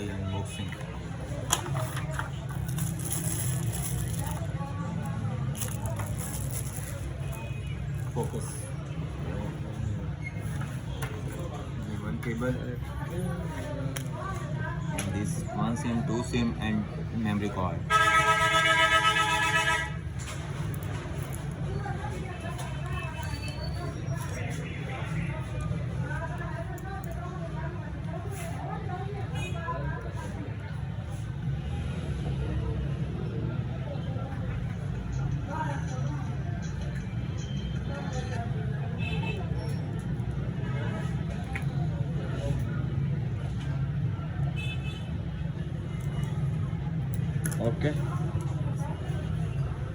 unboxing. Focus. One cable and this one SIM, two SIM and memory card. Okay.